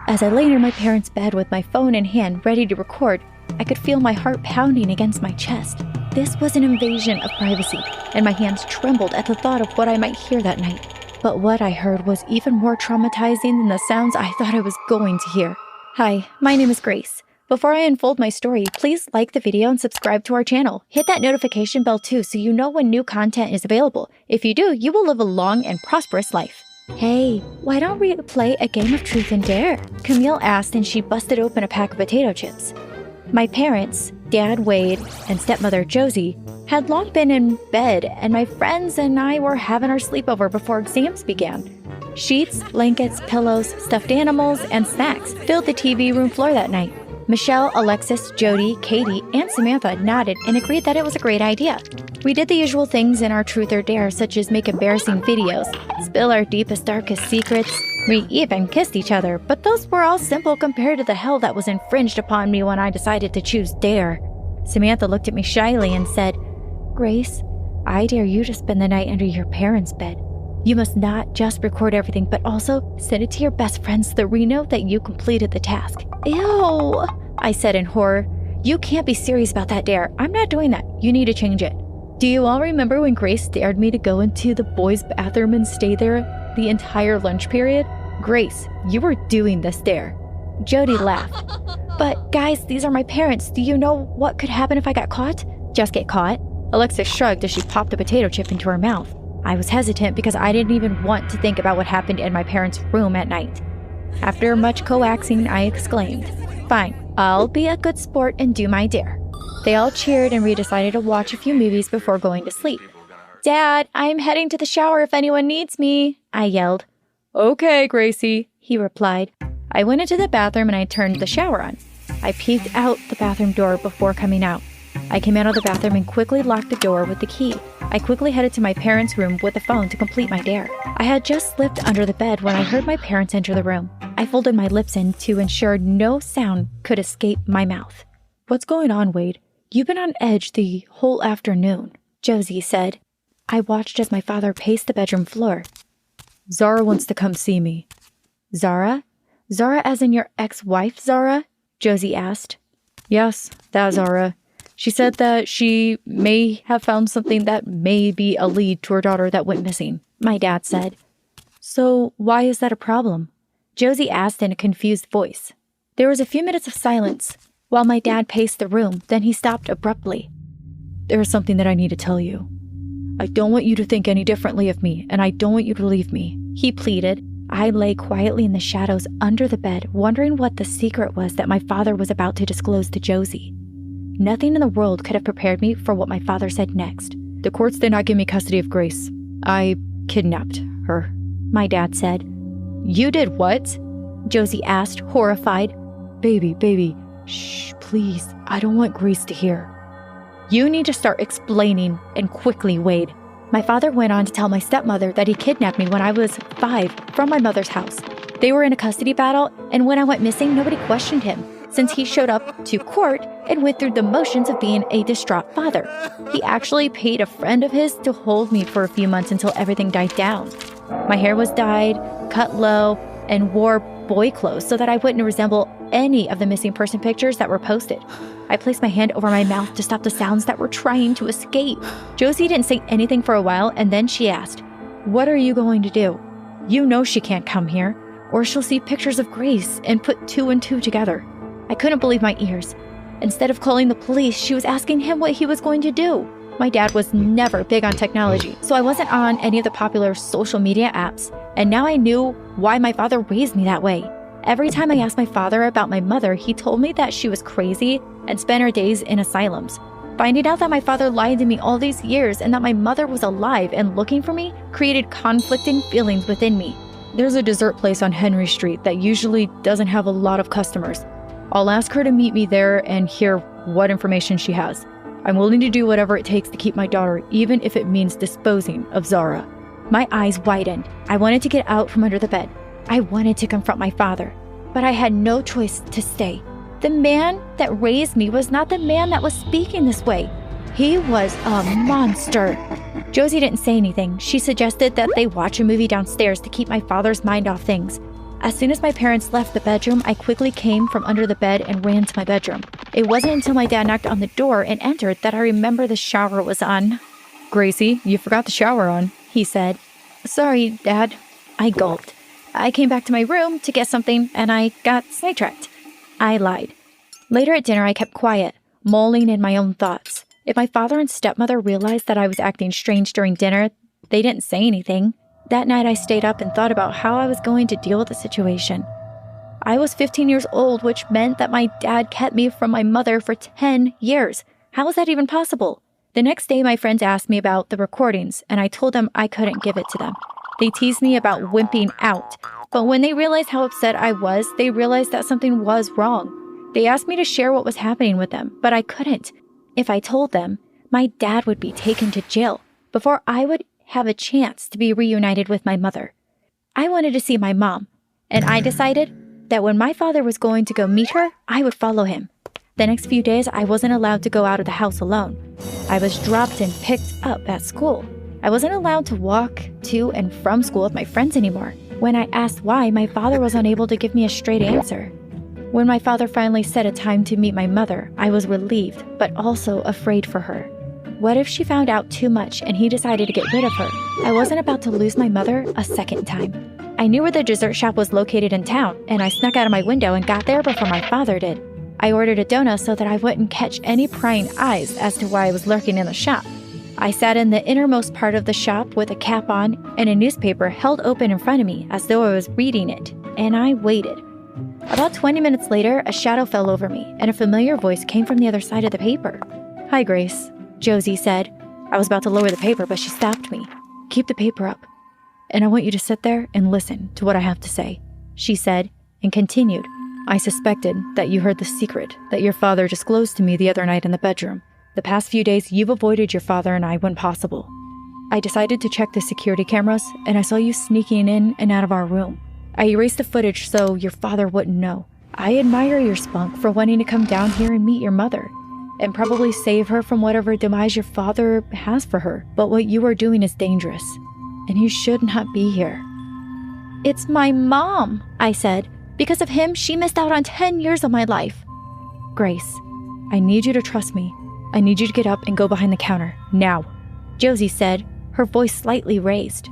As I lay near my parents' bed with my phone in hand, ready to record, I could feel my heart pounding against my chest. This was an invasion of privacy, and my hands trembled at the thought of what I might hear that night. But what I heard was even more traumatizing than the sounds I thought I was going to hear. Hi, my name is Grace. Before I unfold my story, please like the video and subscribe to our channel. Hit that notification bell too so you know when new content is available. If you do, you will live a long and prosperous life. Hey, why don't we play a game of truth and dare? Camille asked, and she busted open a pack of potato chips. My parents, Dad Wade and stepmother Josie, had long been in bed, and my friends and I were having our sleepover before exams began. Sheets, blankets, pillows, stuffed animals, and snacks filled the TV room floor that night. Michelle, Alexis, Jody, Katie, and Samantha nodded and agreed that it was a great idea. We did the usual things in our truth or dare, such as make embarrassing videos, spill our deepest, darkest secrets. We even kissed each other, but those were all simple compared to the hell that was infringed upon me when I decided to choose dare. Samantha looked at me shyly and said, Grace, I dare you to spend the night under your parents' bed. You must not just record everything, but also send it to your best friends so that we know that you completed the task. Ew, I said in horror. You can't be serious about that dare. I'm not doing that. You need to change it. Do you all remember when Grace dared me to go into the boys' bathroom and stay there the entire lunch period? Grace, you were doing this dare. Jody laughed. But guys, these are my parents. Do you know what could happen if I got caught? Just get caught? Alexis shrugged as she popped a potato chip into her mouth. I was hesitant because I didn't even want to think about what happened in my parents' room at night. After much coaxing, I exclaimed, Fine, I'll be a good sport and do my dare. They all cheered and we decided to watch a few movies before going to sleep. Dad, I'm heading to the shower if anyone needs me, I yelled. Okay, Gracie, he replied. I went into the bathroom and I turned the shower on. I peeked out the bathroom door before coming out. I came out of the bathroom and quickly locked the door with the key. I quickly headed to my parents' room with the phone to complete my dare. I had just slipped under the bed when I heard my parents enter the room. I folded my lips in to ensure no sound could escape my mouth. What's going on, Wade? You've been on edge the whole afternoon, Josie said. I watched as my father paced the bedroom floor. Zara wants to come see me. Zara? Zara as in your ex-wife, Zara? Josie asked. Yes, that Zara. She said that she may have found something that may be a lead to her daughter that went missing, my dad said. So why is that a problem? Josie asked in a confused voice. There was a few minutes of silence while my dad paced the room, then he stopped abruptly. There is something that I need to tell you. I don't want you to think any differently of me, and I don't want you to leave me, he pleaded. I lay quietly in the shadows under the bed, wondering what the secret was that my father was about to disclose to Josie. Nothing in the world could have prepared me for what my father said next. The courts did not give me custody of Grace. I kidnapped her, my dad said. You did what? Josie asked, horrified. Baby, shh, please. I don't want Grace to hear. You need to start explaining, and quickly, Wade. My father went on to tell my stepmother that he kidnapped me when I was 5 from my mother's house. They were in a custody battle, and when I went missing, nobody questioned him, since he showed up to court and went through the motions of being a distraught father. He actually paid a friend of his to hold me for a few months until everything died down. My hair was dyed, cut low, and wore boy clothes so that I wouldn't resemble any of the missing person pictures that were posted. I placed my hand over my mouth to stop the sounds that were trying to escape. Josie didn't say anything for a while, and then she asked, What are you going to do? You know she can't come here, or she'll see pictures of Grace and put 2 and 2 together. I couldn't believe my ears. Instead of calling the police, she was asking him what he was going to do. My dad was never big on technology, so I wasn't on any of the popular social media apps, and now I knew why my father raised me that way. Every time I asked my father about my mother, he told me that she was crazy and spent her days in asylums. Finding out that my father lied to me all these years and that my mother was alive and looking for me created conflicting feelings within me. There's a dessert place on Henry Street that usually doesn't have a lot of customers. I'll ask her to meet me there and hear what information she has. I'm willing to do whatever it takes to keep my daughter, even if it means disposing of Zara. My eyes widened. I wanted to get out from under the bed. I wanted to confront my father, but I had no choice to stay. The man that raised me was not the man that was speaking this way. He was a monster. Josie didn't say anything. She suggested that they watch a movie downstairs to keep my father's mind off things. As soon as my parents left the bedroom, I quickly came from under the bed and ran to my bedroom. It wasn't until my dad knocked on the door and entered that I remember the shower was on. "Gracie, you forgot the shower on," he said. "Sorry, Dad." I gulped. I came back to my room to get something and I got sidetracked. I lied. Later at dinner, I kept quiet, mulling in my own thoughts. If my father and stepmother realized that I was acting strange during dinner, they didn't say anything. That night, I stayed up and thought about how I was going to deal with the situation. I was 15 years old, which meant that my dad kept me from my mother for 10 years. How was that even possible? The next day, my friends asked me about the recordings, and I told them I couldn't give it to them. They teased me about wimping out, but when they realized how upset I was, they realized that something was wrong. They asked me to share what was happening with them, but I couldn't. If I told them, my dad would be taken to jail before I would have a chance to be reunited with my mother. I wanted to see my mom, and I decided that when my father was going to go meet her, I would follow him. The next few days, I wasn't allowed to go out of the house alone. I was dropped and picked up at school. I wasn't allowed to walk to and from school with my friends anymore. When I asked why, my father was unable to give me a straight answer. When my father finally set a time to meet my mother, I was relieved, but also afraid for her. What if she found out too much and he decided to get rid of her? I wasn't about to lose my mother a second time. I knew where the dessert shop was located in town, and I snuck out of my window and got there before my father did. I ordered a donut so that I wouldn't catch any prying eyes as to why I was lurking in the shop. I sat in the innermost part of the shop with a cap on and a newspaper held open in front of me as though I was reading it, and I waited. About 20 minutes later, a shadow fell over me, and a familiar voice came from the other side of the paper. "Hi, Grace," Josie said. I was about to lower the paper, but she stopped me. "Keep the paper up, and I want you to sit there and listen to what I have to say," she said, and continued. "I suspected that you heard the secret that your father disclosed to me the other night in the bedroom. The past few days, you've avoided your father and I when possible. I decided to check the security cameras, and I saw you sneaking in and out of our room. I erased the footage so your father wouldn't know. I admire your spunk for wanting to come down here and meet your mother, and probably save her from whatever demise your father has for her. But what you are doing is dangerous, and you should not be here." "It's my mom," I said. "Because of him, she missed out on 10 years of my life." "Grace, I need you to trust me. I need you to get up and go behind the counter, now," Josie said, her voice slightly raised.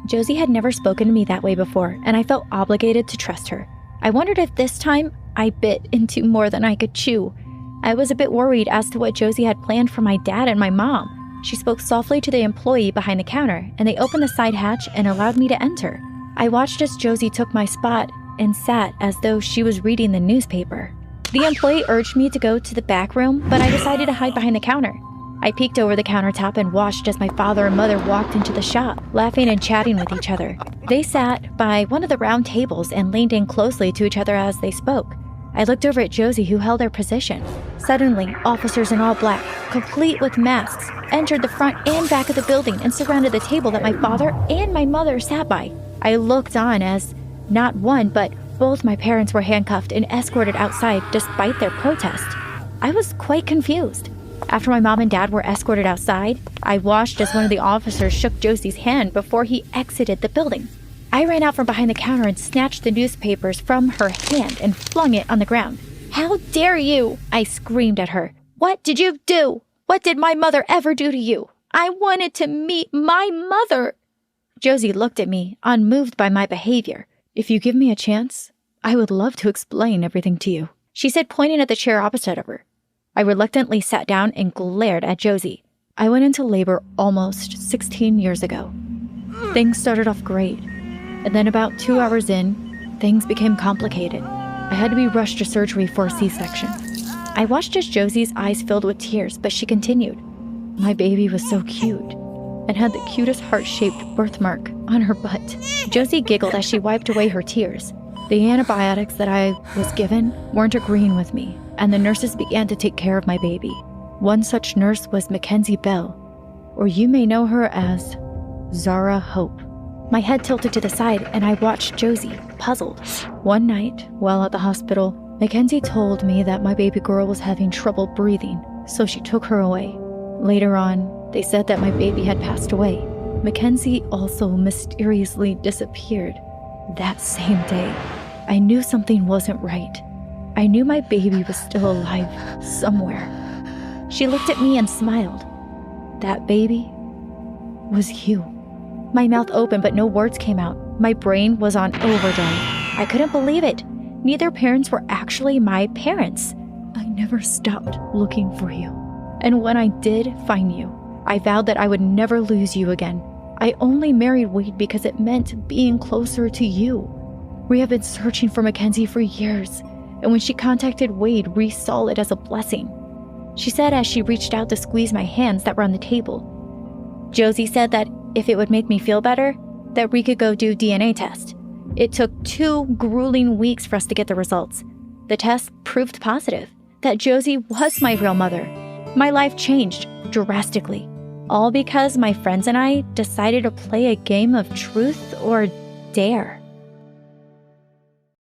Josie had never spoken to me that way before, and I felt obligated to trust her. I wondered if this time I bit into more than I could chew. I was a bit worried as to what Josie had planned for my dad and my mom. She spoke softly to the employee behind the counter, and they opened the side hatch and allowed me to enter. I watched as Josie took my spot and sat as though she was reading the newspaper. The employee urged me to go to the back room, but I decided to hide behind the counter. I peeked over the countertop and watched as my father and mother walked into the shop, laughing and chatting with each other. They sat by one of the round tables and leaned in closely to each other as they spoke. I looked over at Josie, who held their position. Suddenly, officers in all black, complete with masks, entered the front and back of the building and surrounded the table that my father and my mother sat by. I looked on as not one, but both my parents were handcuffed and escorted outside despite their protest. I was quite confused. After my mom and dad were escorted outside, I watched as one of the officers shook Josie's hand before he exited the building. I ran out from behind the counter and snatched the newspapers from her hand and flung it on the ground. "How dare you!" I screamed at her. "What did you do? What did my mother ever do to you? I wanted to meet my mother!" Josie looked at me, unmoved by my behavior. "If you give me a chance, I would love to explain everything to you," she said, pointing at the chair opposite of her. I reluctantly sat down and glared at Josie. "I went into labor almost 16 years ago. Things started off great, and then about 2 hours in, things became complicated. I had to be rushed to surgery for a C-section." I watched as Josie's eyes filled with tears, but she continued. "My baby was so cute and had the cutest heart-shaped birthmark on her butt." Josie giggled as she wiped away her tears. "The antibiotics that I was given weren't agreeing with me, and the nurses began to take care of my baby. One such nurse was Mackenzie Bell, or you may know her as Zara Hope." My head tilted to the side, and I watched Josie, puzzled. "One night, while at the hospital, Mackenzie told me that my baby girl was having trouble breathing, so she took her away. Later on, they said that my baby had passed away. Mackenzie also mysteriously disappeared. That same day, I knew something wasn't right. I knew my baby was still alive somewhere. She looked at me and smiled. That baby was you. My mouth opened, but no words came out. My brain was on overdrive. I couldn't believe it. Neither parents were actually my parents. I never stopped looking for you. And when I did find you, I vowed that I would never lose you again. I only married Wade because it meant being closer to you. We have been searching for Mackenzie for years, and when she contacted Wade, we saw it as a blessing. She said as she reached out to squeeze my hands that were on the table. Josie said that if it would make me feel better, that we could go do DNA test. It took 2 grueling weeks for us to get the results. The test proved positive, that Josie was my real mother. My life changed drastically, all because my friends and I decided to play a game of truth or dare.